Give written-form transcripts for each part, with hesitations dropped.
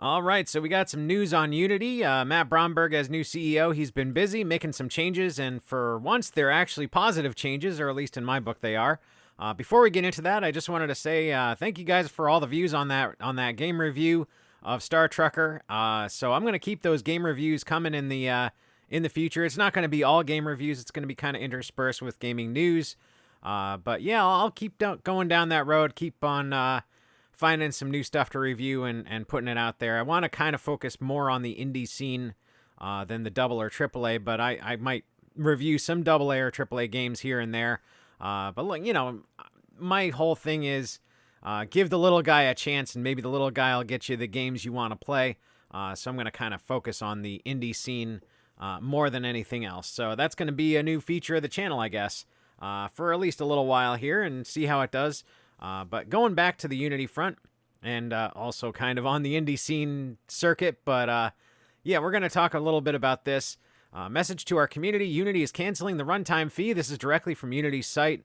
All right, so we got some news on Unity. Matt Bromberg as new CEO. He's been busy making some changes, and for once, they're actually positive changes, or at least in my book, they are. Before we get into that, I just wanted to say thank you guys for all the views on that game review of Star Trucker. So I'm going to keep those game reviews coming in the future. It's not going to be all game reviews. It's going to be kind of interspersed with gaming news. But yeah, I'll keep going down that road. Keep on finding some new stuff to review and putting it out there. I want to kind of focus more on the indie scene than the double or triple A, but I might review some double A or triple A games here and there. But look, my whole thing is give the little guy a chance, and maybe the little guy will get you the games you want to play. So I'm going to kind of focus on the indie scene more than anything else. So that's going to be a new feature of the channel, I guess, for at least a little while here, and see how it does. But going back to the Unity front, and also kind of on the indie scene circuit, but yeah, we're going to talk a little bit about this. Message to our community: Unity is canceling the runtime fee. This is directly from Unity's site.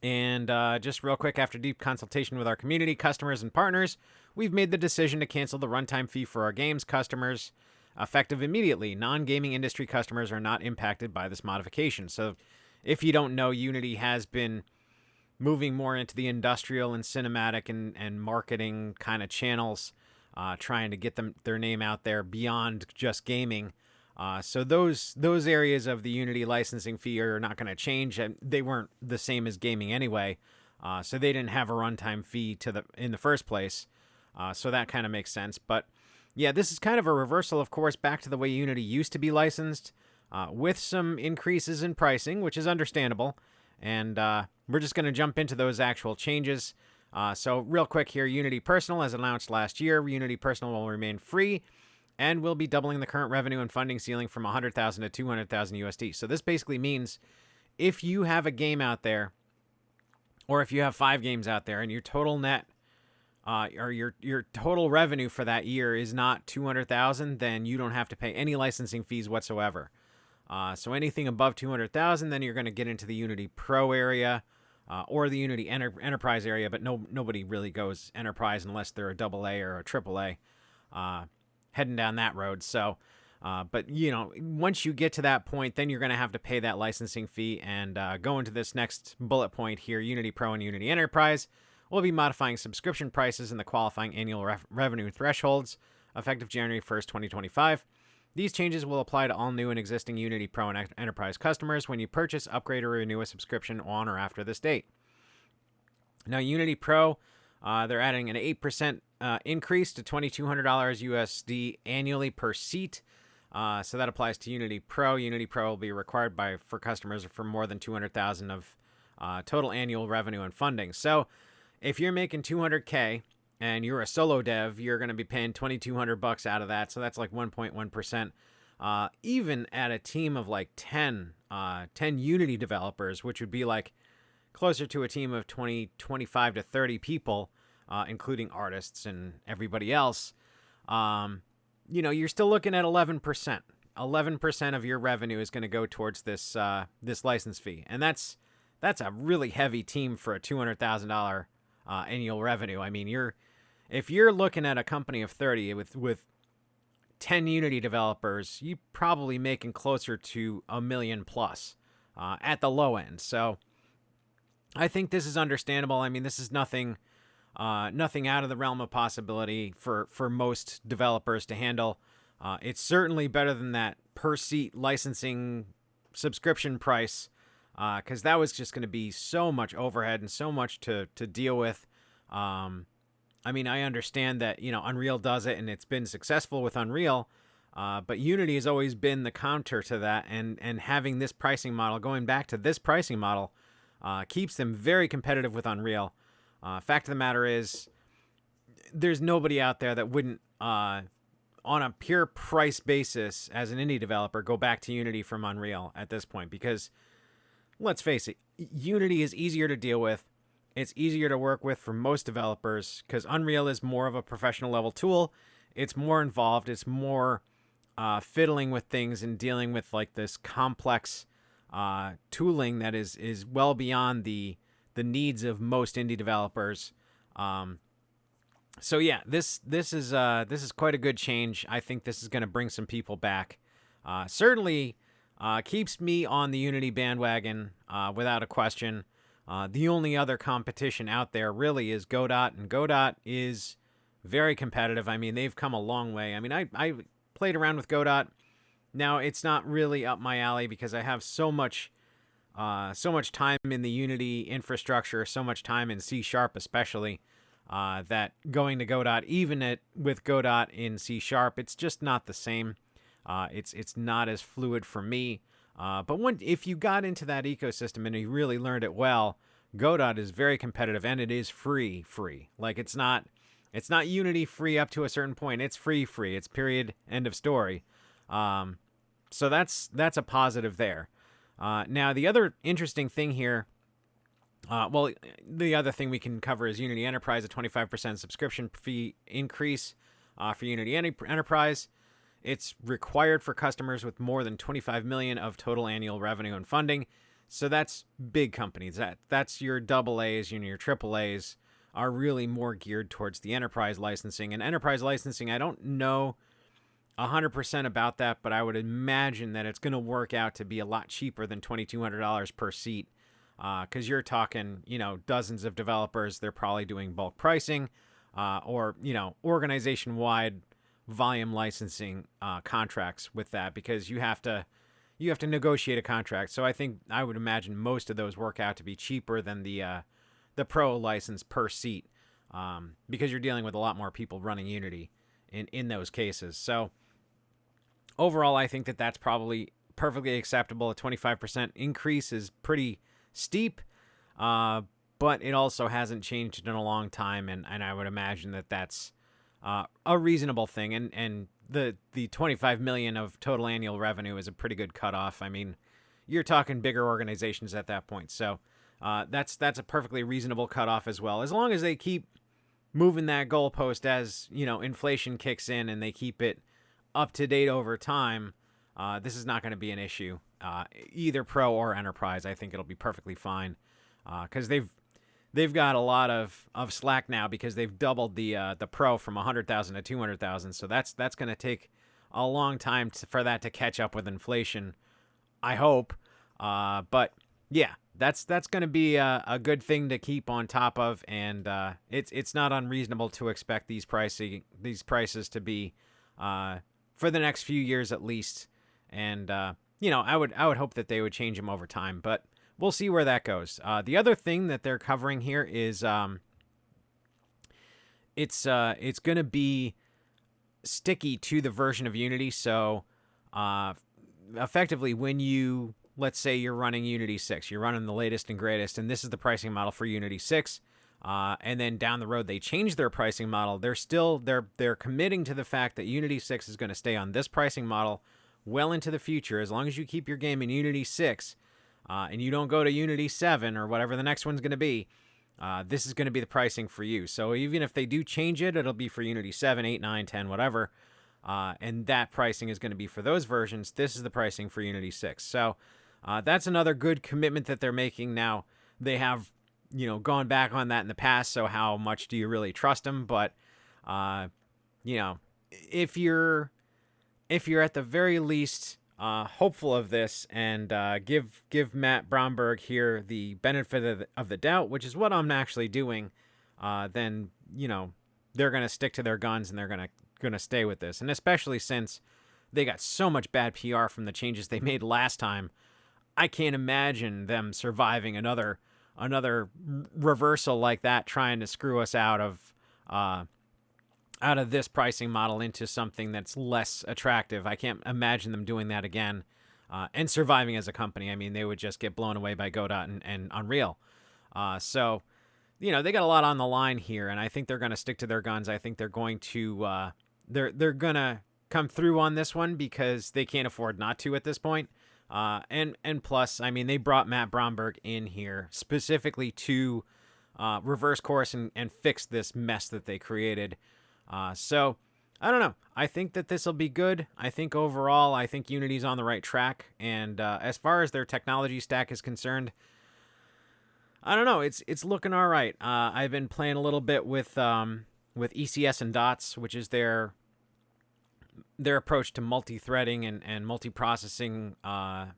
And just real quick, after deep consultation with our community, customers, and partners, we've made the decision to cancel the runtime fee for our games customers, effective immediately. Non-gaming industry customers are not impacted by this modification. So if you don't know, Unity has been moving more into the industrial and cinematic and marketing kind of channels, trying to get their name out there beyond just gaming. So those areas of the Unity licensing fee are not going to change. They weren't the same as gaming anyway, so they didn't have a runtime fee in the first place. So that kind of makes sense. But yeah, this is kind of a reversal, of course, back to the way Unity used to be licensed, with some increases in pricing, which is understandable. And we're just going to jump into those actual changes. So real quick here, Unity Personal, as announced last year, Unity Personal will remain free and will be doubling the current revenue and funding ceiling from 100,000 to 200,000 USD. So this basically means if you have a game out there, or if you have 5 games out there, and your total net, or your total revenue for that year is not 200,000, then you don't have to pay any licensing fees whatsoever. So anything above 200,000, then you're going to get into the Unity Pro area, or the Unity Enterprise area, but nobody really goes Enterprise unless they're a double A or a triple A, heading down that road. So, but once you get to that point, then you're going to have to pay that licensing fee. And go into this next bullet point here, Unity Pro and Unity Enterprise will be modifying subscription prices and the qualifying annual revenue thresholds effective January 1st, 2025. These changes will apply to all new and existing Unity Pro and Enterprise customers when you purchase, upgrade, or renew a subscription on or after this date. Now, Unity Pro, they're adding an 8% increase to $2,200 USD annually per seat. So that applies to Unity Pro. Unity Pro will be required for customers for more than 200,000 of total annual revenue and funding. So if you're making 200K and you're a solo dev, you're going to be paying $2,200 out of that. So that's like 1.1%. Even at a team of like 10 Unity developers, which would be like closer to a team of 25 to 30 people, including artists and everybody else, you're still looking at 11%. 11% of your revenue is going to go towards this license fee. And that's a really heavy team for a $200,000 annual revenue. I mean, if you're looking at a company of 30 with 10 Unity developers, you're probably making closer to $1 million plus at the low end. So I think this is understandable. I mean, this is nothing out of the realm of possibility for most developers to handle. It's certainly better than that per seat licensing subscription price, because that was just going to be so much overhead and so much to deal with. I mean, I understand that, Unreal does it and it's been successful with Unreal, but Unity has always been the counter to that, and having this pricing model, going back to this pricing model, keeps them very competitive with Unreal. Fact of the matter is, there's nobody out there that wouldn't, on a pure price basis as an indie developer, go back to Unity from Unreal at this point, because let's face it, Unity is easier to deal with. It's easier to work with for most developers because Unreal is more of a professional level tool. It's more involved. It's more fiddling with things and dealing with like this complex tooling that is well beyond the needs of most indie developers. So yeah, this is quite a good change. I think this is going to bring some people back. Certainly keeps me on the Unity bandwagon without a question. The only other competition out there really is Godot, and Godot is very competitive. I mean, they've come a long way. I mean, I played around with Godot. Now it's not really up my alley because I have so much time in the Unity infrastructure, so much time in C Sharp especially, that going to Godot, with Godot in C Sharp, it's just not the same. It's not as fluid for me. But if you got into that ecosystem and you really learned it well, Godot is very competitive and it is free. Like it's not Unity free up to a certain point. It's free. It's period, end of story. So that's a positive there. Now the other interesting thing here, the other thing we can cover is Unity Enterprise, a 25% subscription fee increase for Unity Enterprise. It's required for customers with more than 25 million of total annual revenue and funding. So that's big companies. That's your AA's, your AAA's are really more geared towards the enterprise licensing. And enterprise licensing, I don't know 100% about that, but I would imagine that it's going to work out to be a lot cheaper than $2,200 per seat, because you're talking, dozens of developers. They're probably doing bulk pricing, or organization-wide volume licensing contracts with that, because you have to negotiate a contract. So I would imagine most of those work out to be cheaper than the pro license per seat, because you're dealing with a lot more people running Unity in those cases. So overall, I think that that's probably perfectly acceptable. A 25% increase is pretty steep, but it also hasn't changed in a long time, and I would imagine that that's a reasonable thing. And the 25 million of total annual revenue is a pretty good cutoff. I mean, you're talking bigger organizations at that point, so that's a perfectly reasonable cutoff as well, as long as they keep moving that goalpost as inflation kicks in and they keep it up to date over time. This is not going to be an issue, either pro or enterprise. I think it'll be perfectly fine, because they've got a lot of slack now, because they've doubled the pro from 100,000 to 200,000. So that's going to take a long time for that to catch up with inflation, I hope. But yeah, that's going to be a good thing to keep on top of, and it's not unreasonable to expect these prices to be for the next few years at least. And I would hope that they would change them over time, but we'll see where that goes. The other thing that they're covering here is it's going to be sticky to the version of Unity. So effectively, when let's say you're running Unity 6, you're running the latest and greatest, and this is the pricing model for Unity 6. And then down the road, they change their pricing model. They're committing to the fact that Unity 6 is going to stay on this pricing model well into the future, as long as you keep your game in Unity 6, and you don't go to Unity 7 or whatever the next one's going to be. This is going to be the pricing for you. So even if they do change it, it'll be for Unity 7, 8, 9, 10, whatever. And that pricing is going to be for those versions. This is the pricing for Unity 6. So that's another good commitment that they're making. Now, they have gone back on that in the past, so how much do you really trust them? But if you're at the very least hopeful of this, and give Matt Bromberg here the benefit of the doubt, which is what I'm actually doing, then they're going to stick to their guns and they're going to stay with this. And especially since they got so much bad PR from the changes they made last time, I can't imagine them surviving another reversal like that, trying to screw us out of this pricing model into something that's less attractive. I can't imagine them doing that again, and surviving as a company. I mean, they would just get blown away by Godot and Unreal. So they got a lot on the line here, and I think they're going to stick to their guns. I think they're going to they're going to come through on this one, because they can't afford not to at this point. And plus, I mean, they brought Matt Bromberg in here specifically to reverse course and fix this mess that they created. So I don't know. I think that this will be good. I think overall, Unity's on the right track. And as far as their technology stack is concerned, I don't know. It's looking all right. I've been playing a little bit with with ECS and DOTS, which is their approach to multi-threading and multi-processing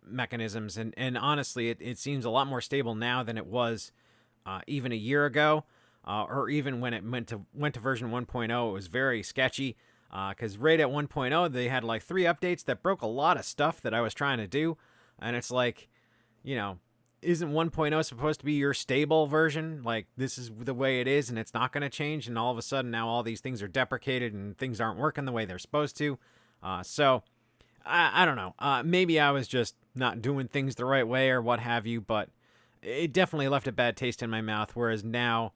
mechanisms. And honestly, it seems a lot more stable now than it was even a year ago, or even when it went to version 1.0. It was very sketchy because right at 1.0 they had like 3 updates that broke a lot of stuff that I was trying to do, and it's like, isn't 1.0 supposed to be your stable version? Like, this is the way it is and it's not going to change, and all of a sudden now all these things are deprecated and things aren't working the way they're supposed to. So I don't know. Maybe I was just not doing things the right way or what have you, but it definitely left a bad taste in my mouth, whereas now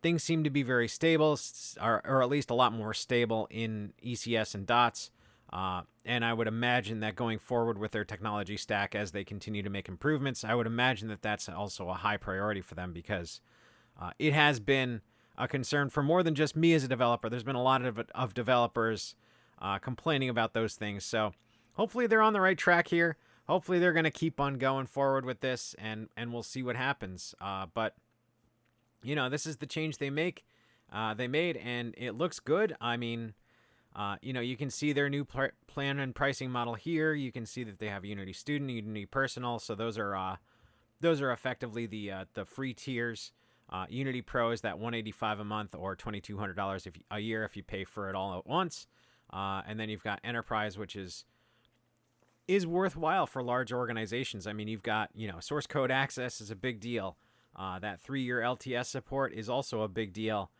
things seem to be very stable, or at least a lot more stable in ECS and DOTS. And I would imagine that going forward with their technology stack, as they continue to make improvements, I would imagine that that's also a high priority for them, because it has been a concern for more than just me as a developer. There's been a lot of developers complaining about those things. So hopefully they're on the right track here. Hopefully they're going to keep on going forward with this, and we'll see what happens. But this is the change they made, and it looks good. I mean, you can see their new plan and pricing model here. You can see that they have Unity Student, Unity Personal. So those are effectively the free tiers. Unity Pro is that $185 a month or $2,200 a year if you pay for it all at once. And then you've got Enterprise, which is worthwhile for large organizations. I mean, you've got, source code access is a big deal. That 3-year LTS support is also a big deal.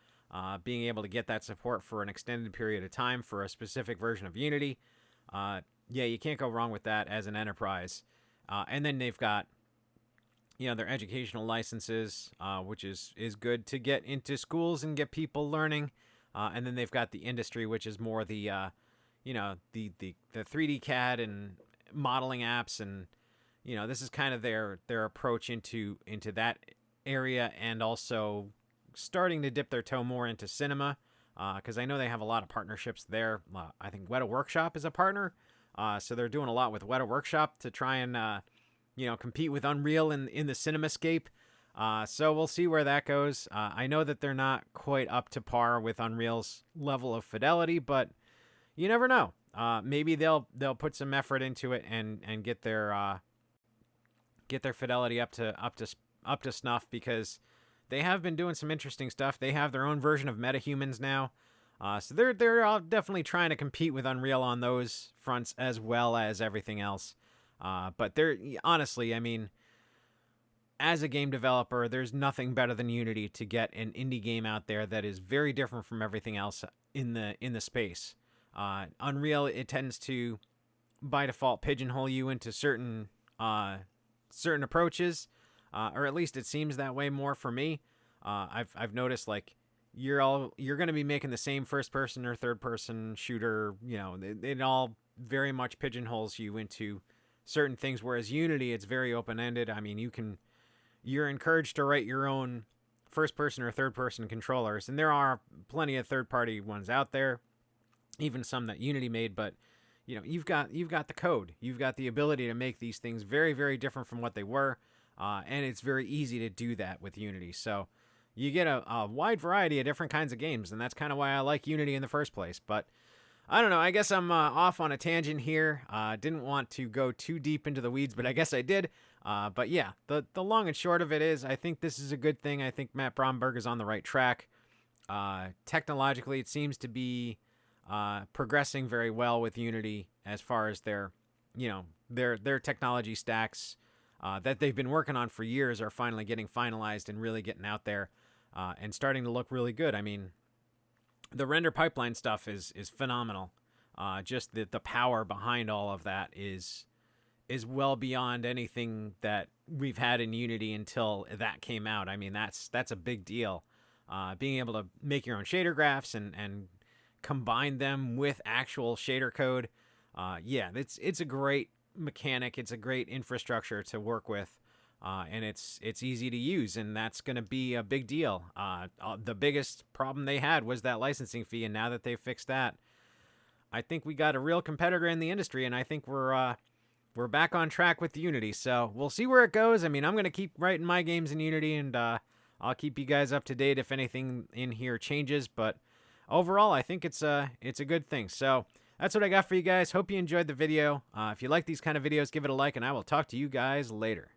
Being able to get that support for an extended period of time for a specific version of Unity. You can't go wrong with that as an enterprise. And then they've got, their educational licenses, which is good to get into schools and get people learning. And then they've got the industry, which is more the 3D CAD and modeling apps. And, this is kind of their approach into that area, and also starting to dip their toe more into cinema, because I know they have a lot of partnerships there. I think Weta Workshop is a partner, so they're doing a lot with Weta Workshop to try and compete with Unreal in the CinemaScape. So we'll see where that goes. I know that they're not quite up to par with Unreal's level of fidelity, but you never know. Maybe they'll put some effort into it and get their fidelity up to snuff, because they have been doing some interesting stuff. They have their own version of MetaHumans now. So they're all definitely trying to compete with Unreal on those fronts as well as everything else. But they're honestly, I mean, as a game developer, there's nothing better than Unity to get an indie game out there that is very different from everything else in the space. Unreal, it tends to by default pigeonhole you into certain approaches. Or at least it seems that way more for me. I've noticed, like, you're going to be making the same first person or third person shooter. It all very much pigeonholes you into certain things. Whereas Unity, it's very open ended. I mean, you're encouraged to write your own first person or third person controllers, and there are plenty of third party ones out there, even some that Unity made. But you've got the code. You've got the ability to make these things very, very different from what they were. And it's very easy to do that with Unity. So you get a wide variety of different kinds of games, and that's kind of why I like Unity in the first place. But I don't know. I guess I'm off on a tangent here. Didn't want to go too deep into the weeds, but I guess I did. But yeah, the long and short of it is, I think this is a good thing. I think Matt Bromberg is on the right track. Technologically, it seems to be progressing very well with Unity as far as their technology stacks that they've been working on for years are finally getting finalized and really getting out there and starting to look really good. I mean, the render pipeline stuff is phenomenal. Just the power behind all of that is well beyond anything that we've had in Unity until that came out. I mean, that's a big deal. Being able to make your own shader graphs and combine them with actual shader code. It's a great mechanic. It's a great infrastructure to work with, and it's easy to use, and that's going to be a big deal. The biggest problem they had was that licensing fee, and now that they've fixed that, I think we got a real competitor in the industry, and I think we're back on track with Unity. So we'll see where it goes. I mean, I'm going to keep writing my games in Unity, and I'll keep you guys up to date if anything in here changes. But overall, I think it's a good thing. So that's what I got for you guys. Hope you enjoyed the video. If you like these kind of videos, give it a like, and I will talk to you guys later.